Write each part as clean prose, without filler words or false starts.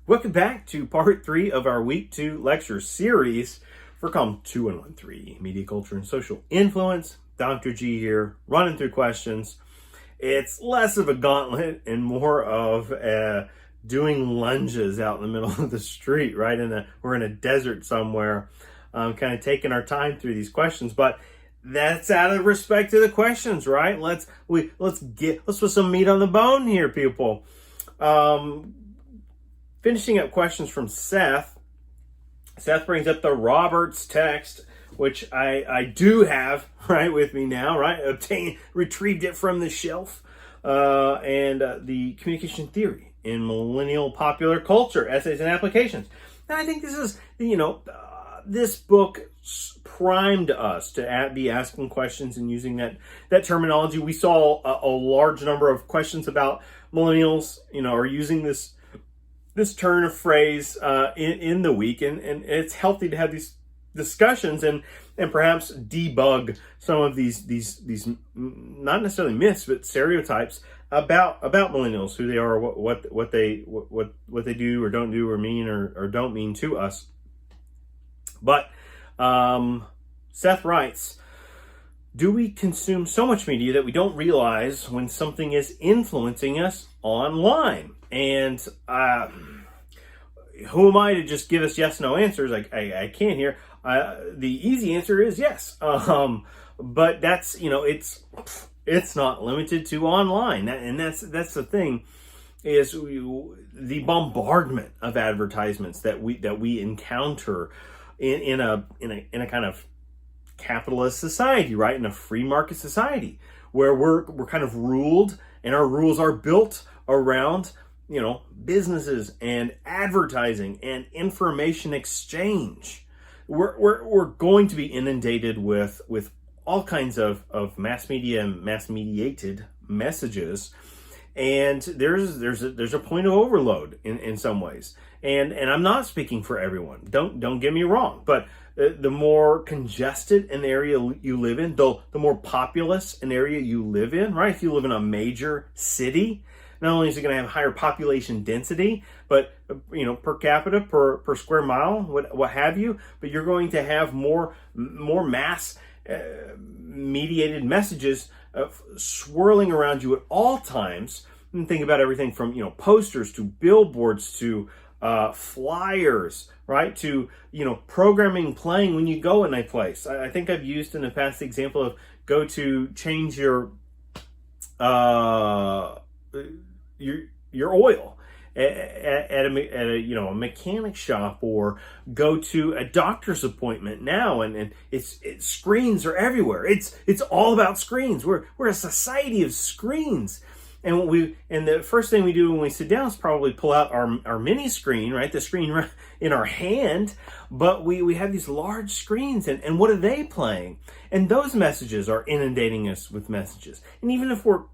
Welcome back to part 3 of our week 2 lecture series for COM 2113, Media Culture and Social Influence. Dr. G here, running through questions. It's less of a gauntlet and more of doing lunges out in the middle of the street, right? We're in a desert somewhere, kind of taking our time through these questions, but that's out of respect to the questions, right? Let's put some meat on the bone here, people. Finishing up questions from Seth. Seth brings up the Roberts text, which I do have right with me now, right? Retrieved it from the shelf. And the communication theory in millennial popular culture, essays and applications. And I think this is, this book primed us to be asking questions and using that terminology. We saw a large number of questions about millennials, are using this turn of phrase in the week, and it's healthy to have these discussions and perhaps debug some of these not necessarily myths but stereotypes about millennials, who they are, what they do or don't do or mean or don't mean to us. But Seth writes, do we consume so much media that we don't realize when something is influencing us online? And who am I to just give us yes, no answers? I can't hear. The easy answer is yes. But that's, it's not limited to online. And that's the thing, is the bombardment of advertisements that we encounter in a kind of capitalist society, right? In a free market society where we're kind of ruled, and our rules are built around businesses and advertising and information exchange. We're going to be inundated with all kinds of mass media and mass mediated messages, and there's a point of overload in some ways. And I'm not speaking for everyone. Don't get me wrong, but the more congested an area you live in, the more populous an area you live in, right? If you live in a major city, not only is it going to have higher population density, but per capita, per square mile, what have you, but you're going to have more mass mediated messages swirling around you at all times. And think about everything from posters to billboards to flyers, right, to programming playing when you go in a place. I think I've used in the past the example of go to change your oil at a mechanic shop, or go to a doctor's appointment now, and it's screens are everywhere. It's all about screens. We're a society of screens. And the first thing we do when we sit down is probably pull out our mini screen, right? The screen in our hand, but we have these large screens, and what are they playing? And those messages are inundating us with messages. And even if we're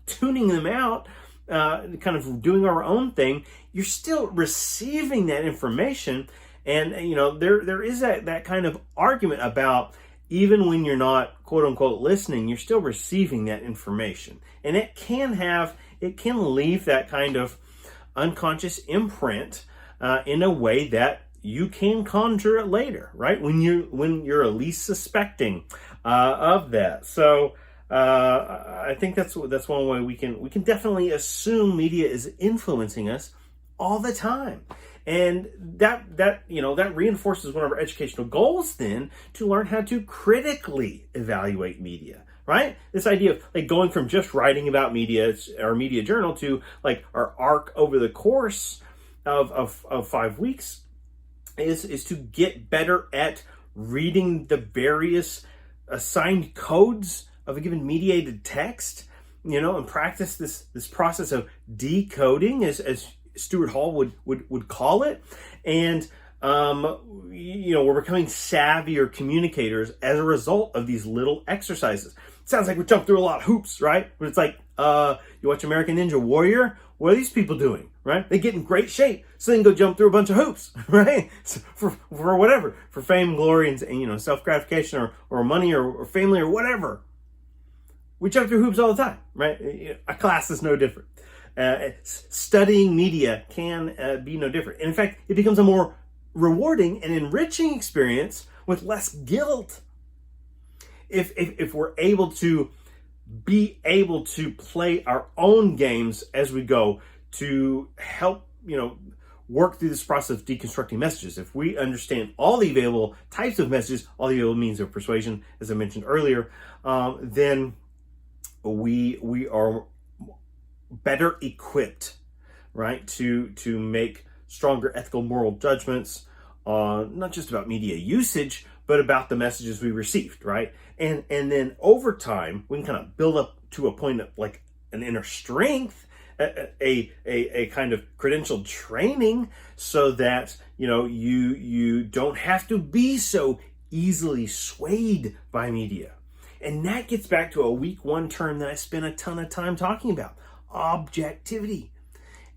tuning them out, kind of doing our own thing, you're still receiving that information. And there is that kind of argument about, even when you're not quote unquote listening, you're still receiving that information, and it can leave that kind of unconscious imprint in a way that you can conjure it later, right? When you're least suspecting of that. So I think that's one way we can definitely assume media is influencing us all the time. And that reinforces one of our educational goals then, to learn how to critically evaluate media, right? This idea of going from just writing about media, our media journal, to our arc over the course of 5 weeks is to get better at reading the various assigned codes of a given mediated text, and practice this process of decoding, as Stuart Hall would call it. And we're becoming savvier communicators as a result of these little exercises. It sounds like we jump through a lot of hoops, right? But it's you watch American Ninja Warrior, what are these people doing, right? They get in great shape so they can go jump through a bunch of hoops, right? So for whatever, for fame, glory, and self-gratification, or money, or family, or whatever. We jump through hoops all the time, right? A class is no different. Studying media can be no different. And in fact, it becomes a more rewarding and enriching experience with less guilt. If we're able to play our own games as we go to help, work through this process of deconstructing messages. If we understand all the available types of messages, all the available means of persuasion, as I mentioned earlier, then we are better equipped, right, to make stronger ethical moral judgments, not just about media usage, but about the messages we received, right? And then over time, we can kind of build up to a point of like an inner strength, a kind of credentialed training, so that you don't have to be so easily swayed by media. And that gets back to a week one term that I spent a ton of time talking about: objectivity.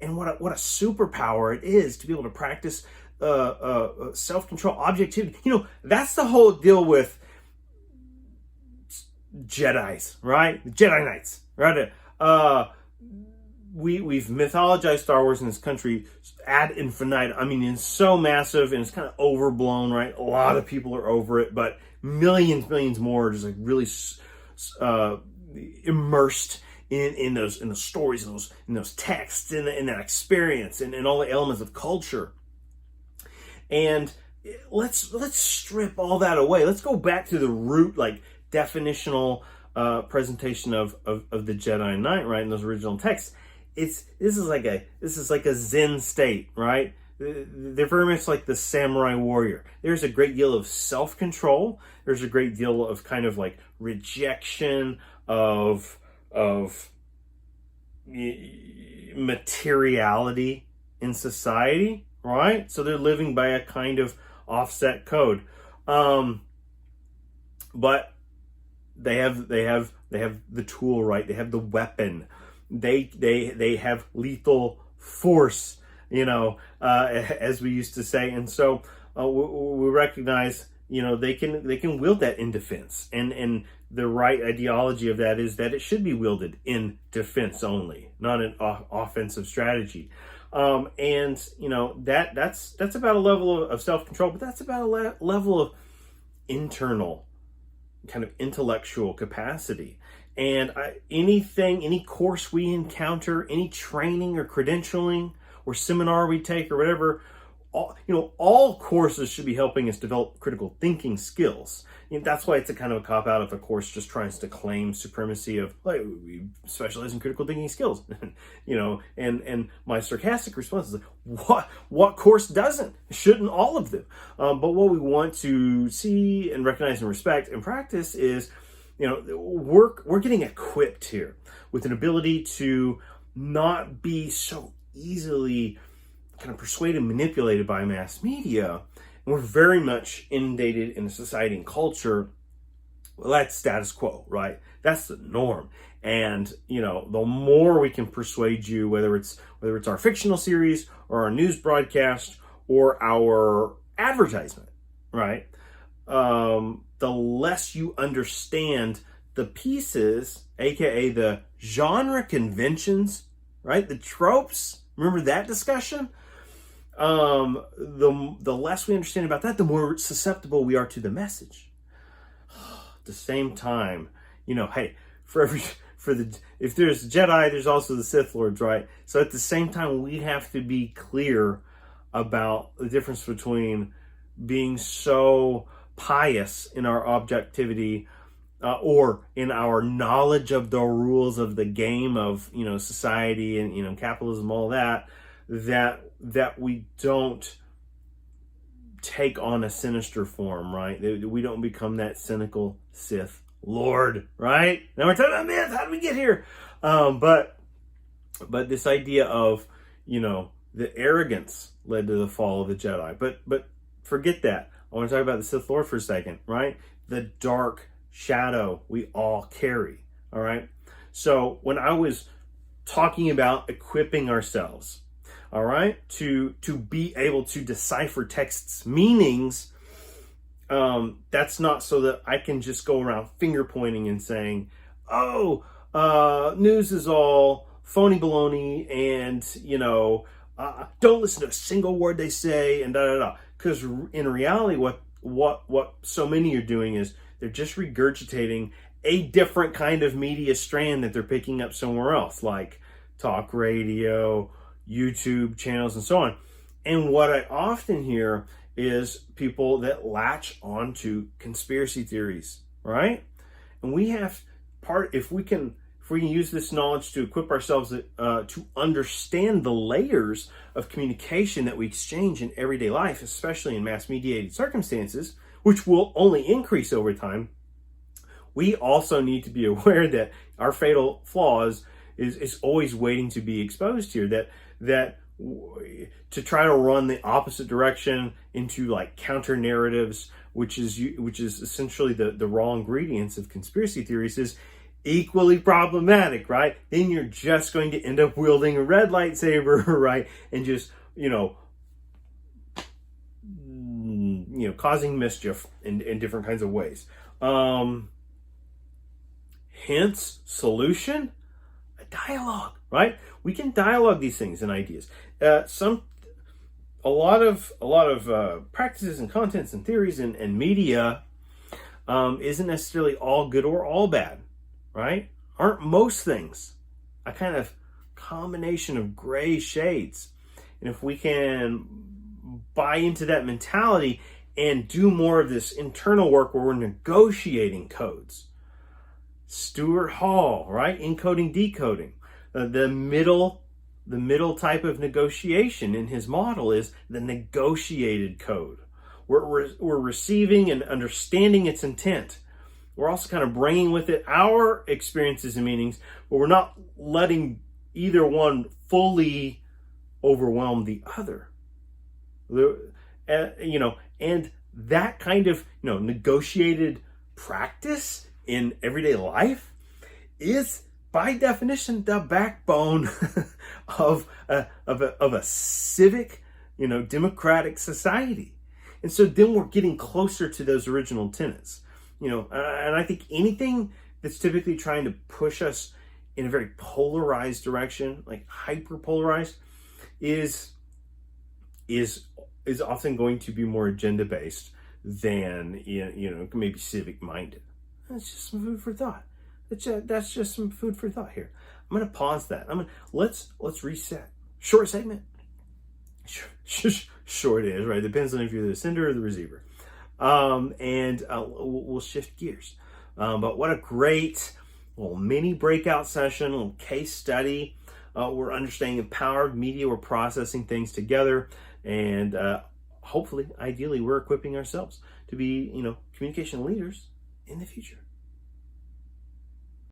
And what a superpower it is to be able to practice self-control, objectivity. That's the whole deal with Jedis, right? Jedi Knights, right? We've mythologized Star Wars in this country ad infinitum. I mean, it's so massive and it's kind of overblown, right? A lot of people are over it, but millions more are just like really immersed in those stories, in those texts, in that experience, and all the elements of culture. And let's strip all that away. Let's go back to the root, like definitional presentation of the Jedi Knight, right? In those original texts. This is like a Zen state, right? They're very much like the samurai warrior. There's a great deal of self-control. There's a great deal of kind of like rejection of materiality in society, right? So they're living by a kind of offset code, but they have the tool, right? They have the weapon. They have lethal force, as we used to say. And so we recognize, they can wield that in defense. And the right ideology of that is that it should be wielded in defense only, not an offensive strategy. And that's about a level of self-control, but that's about a level of internal kind of intellectual capacity. And any course we encounter, any training or credentialing or seminar we take or whatever, all courses should be helping us develop critical thinking skills. That's why it's a kind of a cop-out if a course just tries to claim supremacy of, like, we specialize in critical thinking skills. And my sarcastic response is, what course doesn't? Shouldn't all of them? But what we want to see and recognize and respect and practice is, we're getting equipped here with an ability to not be so easily kind of persuaded and manipulated by mass media. And we're very much inundated in a society and culture. Well, that's status quo, right? That's the norm. And, the more we can persuade you, whether it's our fictional series or our news broadcast or our advertisement, right? The less you understand the pieces, aka the genre conventions, right? The tropes. Remember that discussion? The less we understand about that, the more susceptible we are to the message. At the same time, hey, if there's Jedi, there's also the Sith Lords, right? So at the same time, we have to be clear about the difference between being so pious in our objectivity or in our knowledge of the rules of the game of society and capitalism, all that we don't take on a sinister form, right? We don't become that cynical Sith Lord, right? Now we're talking about myth. How did we get here? But this idea of the arrogance led to the fall of the Jedi. But forget that. I want to talk about the Sith Lord for a second, right? The dark shadow we all carry, all right? So when I was talking about equipping ourselves, all right, to be able to decipher texts' meanings, that's not so that I can just go around finger pointing and saying, news is all phony baloney, and don't listen to a single word they say, and da da da. Because in reality, what so many are doing is they're just regurgitating a different kind of media strand that they're picking up somewhere else, like talk radio, YouTube channels, and so on. And what I often hear is people that latch onto conspiracy theories, right? And we have if we can use this knowledge to equip ourselves to understand the layers of communication that we exchange in everyday life, especially in mass mediated circumstances, which will only increase over time, we also need to be aware that our fatal flaws is always waiting to be exposed here, that to try to run the opposite direction into like counter narratives, which is essentially the raw ingredients of conspiracy theories, is equally problematic, right? Then you're just going to end up wielding a red lightsaber, right? And just, causing mischief in different kinds of ways. Hence, solution, a dialogue, right? We can dialogue these things and ideas. A lot of practices and contents and theories and media isn't necessarily all good or all bad, right? Aren't most things a kind of combination of gray shades? And if we can buy into that mentality and do more of this internal work where we're negotiating codes, Stuart Hall, right? Encoding, decoding. The middle type of negotiation in his model is the negotiated code. We're receiving and understanding its intent. We're also kind of bringing with it our experiences and meanings, but we're not letting either one fully overwhelm the other. And that kind of negotiated practice in everyday life is, by definition, the backbone of a civic, democratic society. And so then we're getting closer to those original tenets. And I think anything that's typically trying to push us in a very polarized direction, like hyper polarized, is often going to be more agenda based than maybe civic minded. That's just some food for thought. That's just some food for thought here. I'm going to pause that. Let's reset. Short segment. Short is, right? Depends on if you're the sender or the receiver. We'll shift gears. But what a great little mini breakout session, little case study. We're understanding the power of media. We're processing things together, and hopefully, ideally, we're equipping ourselves to be, communication leaders in the future.